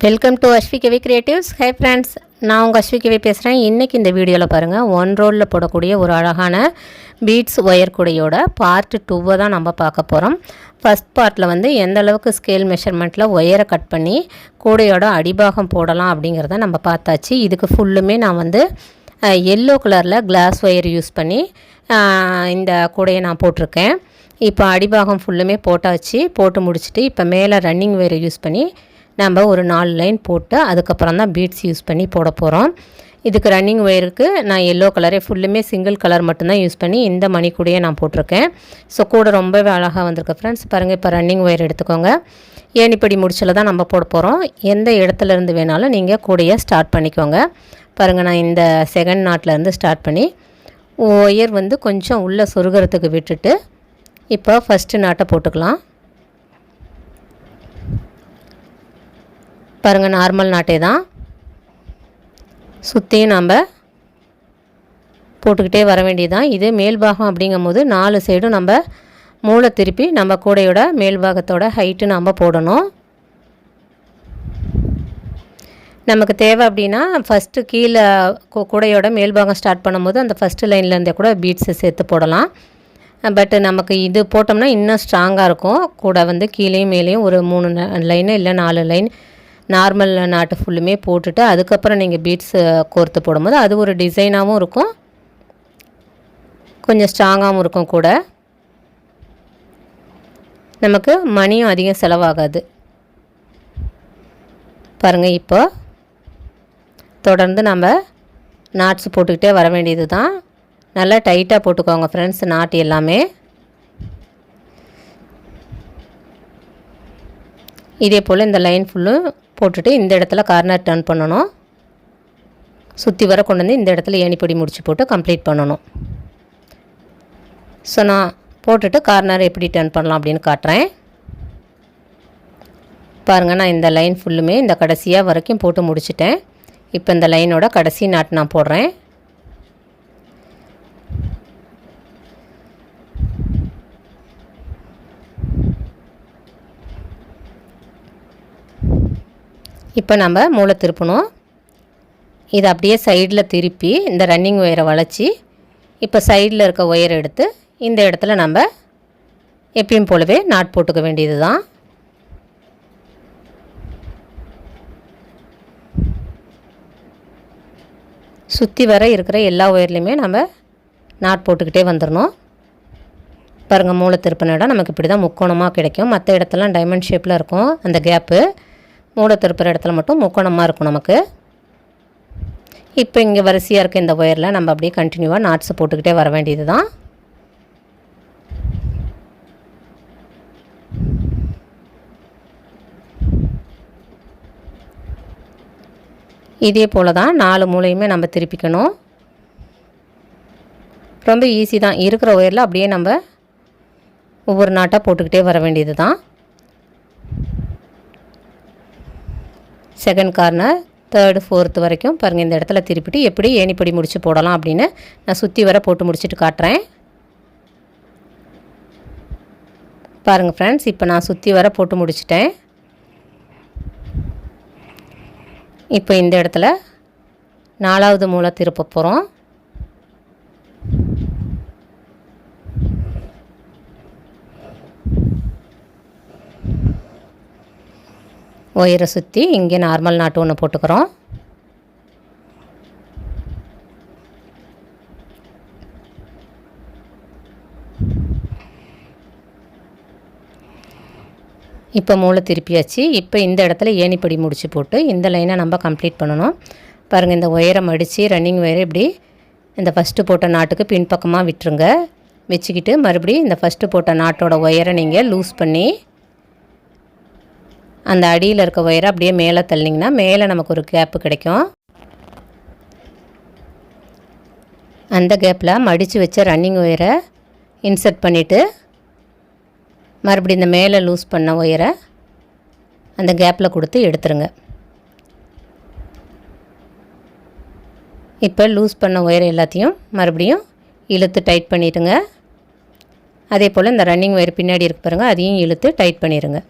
Welcome to Aswikavi creatives. Hi friends, நான் உங்கள் அஸ்விகவி பேசுகிறேன். இன்றைக்கி இந்த வீடியோவில் பாருங்கள், 1 ரோலில் போடக்கூடிய ஒரு அழகான பீட்ஸ் ஒயர் கூடையோட பார்ட் 2 தான் நம்ம பார்க்க போகிறோம். ஃபஸ்ட் பார்ட்டில் வந்து எந்த அளவுக்கு ஸ்கேல் மெஷர்மெண்ட்டில் ஒயரை கட் பண்ணி கூடையோட அடிபாகம் போடலாம் அப்படிங்கிறத நம்ம பார்த்தாச்சு. இதுக்கு ஃபுல்லுமே நான் வந்து எல்லோ கலரில் கிளாஸ் ஒயர் யூஸ் பண்ணி இந்த கூடையை நான் போட்டிருக்கேன். இப்போ அடிபாகம் ஃபுல்லுமே போட்டாச்சு. போட்டு முடிச்சுட்டு இப்போ மேலே ரன்னிங் ஒயரை யூஸ் பண்ணி நம்ம ஒரு 4 லைன் போட்டு அதுக்கப்புறம் தான் பீட்ஸ் யூஸ் பண்ணி போட போகிறோம். இதுக்கு ரன்னிங் ஒயருக்கு நான் எல்லோ கலரே ஃபுல்லுமே சிங்கிள் கலர் மட்டும்தான் யூஸ் பண்ணி இந்த மணி கூடையை நான் போட்டிருக்கேன். ஸோ கூட ரொம்பவே அழகாக வந்திருக்கு ஃப்ரெண்ட்ஸ். பாருங்கள், இப்போ ரன்னிங் ஒயர் எடுத்துக்கோங்க. ஏணிப்படி முடிச்சில் தான் நம்ம போட போகிறோம். எந்த இடத்துலேருந்து வேணாலும் நீங்கள் கூடையை ஸ்டார்ட் பண்ணிக்கோங்க. பாருங்கள், நான் இந்த செகண்ட் நாட்லேருந்து ஸ்டார்ட் பண்ணி ஒயர் வந்து கொஞ்சம் உள்ளே சொருகிறதுக்கு விட்டுட்டு இப்போ ஃபஸ்ட்டு நாட்டை போட்டுக்கலாம். பாருங்கள், நார்மல் நாட்டே தான் சுற்றியும் நம்ம போட்டுக்கிட்டே வர வேண்டியதுதான். இது மேல் பாகம் அப்படிங்கும் போது 4 சைடும் நம்ம மூளை திருப்பி நம்ம கூடையோட மேல் பாகத்தோட ஹைட்டு நம்ம போடணும். நமக்கு தேவை அப்படின்னா ஃபஸ்ட்டு கீழே கூடையோட மேல் பாகம் ஸ்டார்ட் பண்ணும்போது அந்த ஃபஸ்ட்டு லைன்லேருந்தே கூட பீட்ஸை சேர்த்து போடலாம். பட் நமக்கு இது போட்டோம்னா இன்னும் ஸ்ட்ராங்காக இருக்கும். கூட வந்து கீழேயும் மேலேயும் ஒரு 3 லைனு இல்லை 4 லைன் நார்மல் நாட்டு ஃபுல்லுமே போட்டுட்டு அதுக்கப்புறம் நீங்கள் பீட்ஸு கோர்த்து போடும்போது அது ஒரு டிசைனாகவும் இருக்கும், கொஞ்சம் ஸ்ட்ராங்காகவும் இருக்கும். கூட நமக்கு மணியும் அதிகம் செலவாகாது. பாருங்கள், இப்போ தொடர்ந்து நம்ம நாட்ஸ் போட்டுக்கிட்டே வர வேண்டியது தான். நல்லா டைட்டாக போட்டுக்கோங்க ஃப்ரெண்ட்ஸ், நாட்டு எல்லாமே. இதே போல் இந்த லைன் ஃபுல்லும் போட்டுட்டு இந்த இடத்துல கார்னர் டர்ன் பண்ணணும். சுற்றி வர கொண்டு வந்து இந்த இடத்துல ஏணிப்படி முடிச்சு போட்டு கம்ப்ளீட் பண்ணணும். ஸோ நான் போட்டுட்டு கார்னர் எப்படி டர்ன் பண்ணலாம் அப்படின்னு காட்டுறேன். பாருங்கள், நான் இந்த லைன் ஃபுல்லுமே இந்த கடைசியாக வரைக்கும் போட்டு முடிச்சிட்டேன். இப்போ இந்த லைனோட கடைசி நாட் நான் போடுறேன். இப்போ நம்ம மூளை திருப்பணும். இதை அப்படியே சைடில் திருப்பி இந்த ரன்னிங் ஒயரை வளைச்சி இப்போ சைடில் இருக்க ஒயரை எடுத்து இந்த இடத்துல நம்ம எப்பயும் போலவே நாட் போட்டுக்க வேண்டியது தான். சுற்றி வர இருக்கிற எல்லா ஒயர்லேயுமே நம்ம நாட் போட்டுக்கிட்டே வந்துடணும். பாருங்கள், மூளை திருப்பின இடம் நமக்கு இப்படி தான் முக்கோணமாக கிடைக்கும். மற்ற இடத்துலாம் டைமண்ட் ஷேப்பில் இருக்கும். அந்த கேப்பு மூளை திருப்புற இடத்துல மட்டும் முக்கோணமாக இருக்கும் நமக்கு. இப்போ இங்கே வரிசையாக இருக்க இந்த ஒயரில் நம்ம அப்படியே கண்டினியூவாக நாட்ஸை போட்டுக்கிட்டே வர வேண்டியது தான். இதே போல் தான் 4 மூலையுமே நம்ம திருப்பிக்கணும். ரொம்ப ஈஸி தான். இருக்கிற ஒயரில் அப்படியே நம்ம ஒவ்வொரு நாட்டாக போட்டுக்கிட்டே வர வேண்டியது தான். செகண்ட் கார்னர், தேர்டு, ஃபோர்த்து வரைக்கும் பாருங்கள் இந்த இடத்துல திருப்பிட்டு எப்படி ஏணிப்படி முடிச்சு போடலாம் அப்படின்னு நான் சுற்றி வர போட்டு முடிச்சுட்டு காட்டுறேன். பாருங்கள் ஃப்ரெண்ட்ஸ், இப்போ நான் சுற்றி வர போட்டு முடிச்சிட்டேன். இப்போ இந்த இடத்துல 4வது மூலை திருப்ப போகிறோம். ஒயரை சுற்றி இங்கே நார்மல் நாட்டு ஒன்று போட்டுக்கிறோம். இப்போ மூளை திருப்பியாச்சு. இப்போ இந்த இடத்துல ஏணிப்படி முடிச்சு போட்டு இந்த லைனை நம்ம கம்ப்ளீட் பண்ணணும். பாருங்கள், இந்த ஒயரை மடித்து ரன்னிங் ஒயரை இப்படி இந்த ஃபஸ்ட்டு போட்ட நாட்டுக்கு பின்பக்கமாக விட்டுருங்க. வச்சுக்கிட்டு மறுபடியும் இந்த ஃபஸ்ட்டு போட்ட நாட்டோட ஒயரை நீங்கள் லூஸ் பண்ணி அந்த அடியில் இருக்க ஒயரை அப்படியே மேலே தள்ளிங்கன்னா மேலே நமக்கு ஒரு கேப்பு கிடைக்கும். அந்த கேப்பில் மடித்து வச்ச ரன்னிங் ஒயரை இன்சர்ட் பண்ணிவிட்டு மறுபடியும் இந்த மேலே லூஸ் பண்ண ஒயரை அந்த கேப்பில் கொடுத்து எடுத்துருங்க. இப்போ லூஸ் பண்ண ஒயர் எல்லாத்தையும் மறுபடியும் இழுத்து டைட் பண்ணிவிடுங்க. அதே போல் இந்த ரன்னிங் ஒயர் பின்னாடி இருக்கு பாருங்கள், அதையும் இழுத்து டைட் பண்ணிடுங்க.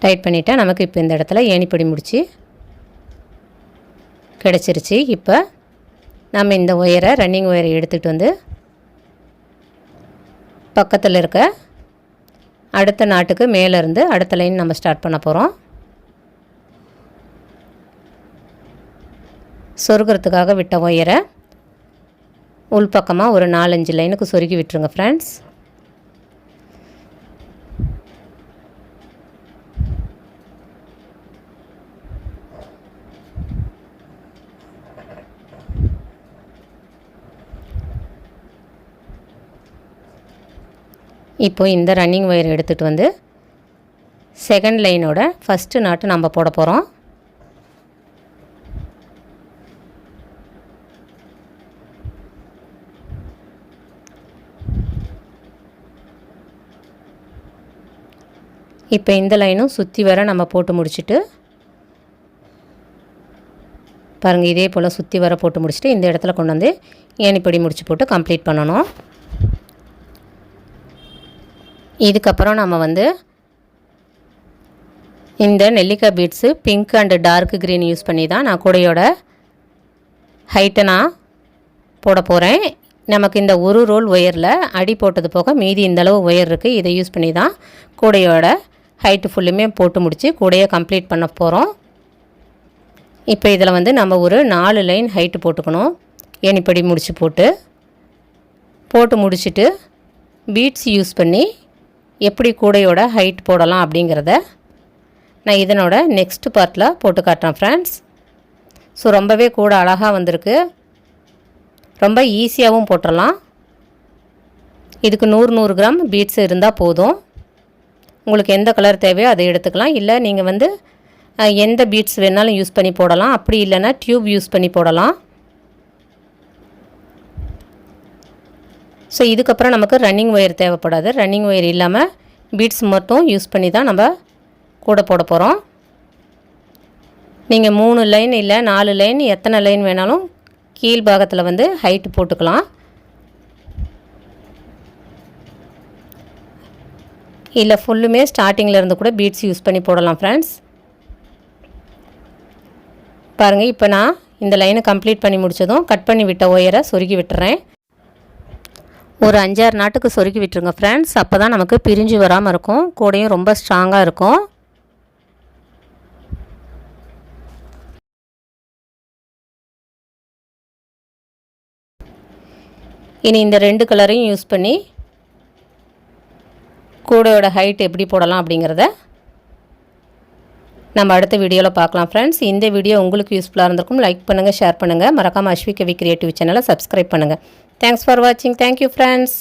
டைட் பண்ணிவிட்டேன். நமக்கு இப்போ இந்த இடத்துல ஏணிப்படி முடிச்சு கிடச்சிருச்சு. இப்போ நம்ம இந்த ஒயரை ரன்னிங் ஒயரை எடுத்துகிட்டு வந்து பக்கத்தில் இருக்க அடுத்த நாட்டுக்கு மேலேருந்து அடுத்த லைன் நம்ம ஸ்டார்ட் பண்ண போகிறோம். சொருகிறதுக்காக விட்ட ஒயரை உள்பக்கமாக ஒரு 4-5 லைனுக்கு சொருகி விட்டுருங்க ஃப்ரெண்ட்ஸ். இப்போ இந்த ரன்னிங் ஒயர் எடுத்துகிட்டு வந்து செகண்ட் லைனோட ஃபஸ்ட்டு நாட்டு நம்ம போட போகிறோம். இப்போ இந்த லைனும் சுற்றி வர நம்ம போட்டு முடிச்சுட்டு பாருங்கள், இதே போல் சுற்றி வர போட்டு முடிச்சுட்டு இந்த இடத்துல கொண்டு வந்து ஏணிப்படி முடிச்சு போட்டு கம்ப்ளீட் பண்ணணும். இதுக்கப்புறம் நம்ம வந்து இந்த நெல்லிக்காய் beads pink and dark green use பண்ணி தான் நான் கூடையோட ஹைட்டை நான் போட போகிறேன். நமக்கு இந்த ஒரு ரோல் ஒயரில் அடி போட்டது போக மீதி இந்தளவு ஒயர் இருக்குது. இதை யூஸ் பண்ணி தான் கூடையோட ஹைட்டு ஃபுல்லுமே போட்டு முடித்து கூடையை கம்ப்ளீட் பண்ண போகிறோம். இப்போ இதில் வந்து நம்ம ஒரு 4 லைன் ஹைட்டு போட்டுக்கணும். ஏணிப்படி முடிச்சு போட்டு முடிச்சுட்டு பீட்ஸ் யூஸ் பண்ணி எப்படி கூடையோட ஹைட் போடலாம் அப்படிங்கிறத நான் இதனோட நெக்ஸ்ட் பார்ட்டில் போட்டு காட்டுறேன் ஃப்ரெண்ட்ஸ். ஸோ ரொம்பவே கூட அழகாக வந்திருக்கு. ரொம்ப ஈஸியாகவும் போட்டுடலாம். இதுக்கு 100 கிராம் பீட்ஸ் இருந்தால் போதும். உங்களுக்கு எந்த கலர் தேவையோ அதை எடுத்துக்கலாம். இல்லை நீங்கள் வந்து எந்த பீட்ஸ் வேணாலும் யூஸ் பண்ணி போடலாம். அப்படி இல்லைன்னா டியூப் யூஸ் பண்ணி போடலாம். ஸோ இதுக்கப்புறம் நமக்கு ரன்னிங் ஒயர் தேவைப்படாது. ரன்னிங் ஒயர் இல்லாமல் பீட்ஸ் மட்டும் யூஸ் பண்ணி தான் நம்ம கூட போட போகிறோம். நீங்கள் 3 லைன் இல்லை 4 லைன் எத்தனை லைன் வேணாலும் கீழ் பாகத்தில் வந்து ஹைட்டு போட்டுக்கலாம். இல்லை ஃபுல்லுமே ஸ்டார்டிங்கில் இருந்து கூட பீட்ஸ் யூஸ் பண்ணி போடலாம் ஃப்ரெண்ட்ஸ். பாருங்கள், இப்போ நான் இந்த லைனை கம்ப்ளீட் பண்ணி முடித்ததும் கட் பண்ணி விட்ட ஒயரை சொருகி விட்டுறேன். ஒரு 5-6 நாட்டுக்கு சொருகி விட்டுருங்க ஃப்ரெண்ட்ஸ். அப்போ தான் நமக்கு பிரிஞ்சு வராமல் இருக்கும். கூடையும் ரொம்ப ஸ்ட்ராங்காக இருக்கும். இனி இந்த 2 கலரையும் யூஸ் பண்ணி கூடையோட ஹைட் எப்படி போடலாம் அப்படிங்கிறத நம்ம அடுத்த வீடியோவில் பார்க்கலாம் ஃப்ரெண்ட்ஸ். இந்த வீடியோ உங்களுக்கு யூஸ்ஃபுல்லாக இருந்திருக்கும். லைக் பண்ணுங்கள், ஷேர் பண்ணுங்கள். மறக்காமல் அஸ்வி கவி கிரியேட்டிவ் சேனலை சப்ஸ்கிரைப் பண்ணுங்கள். தேங்க்ஸ் ஃபார் வாட்சிங். Thank you friends.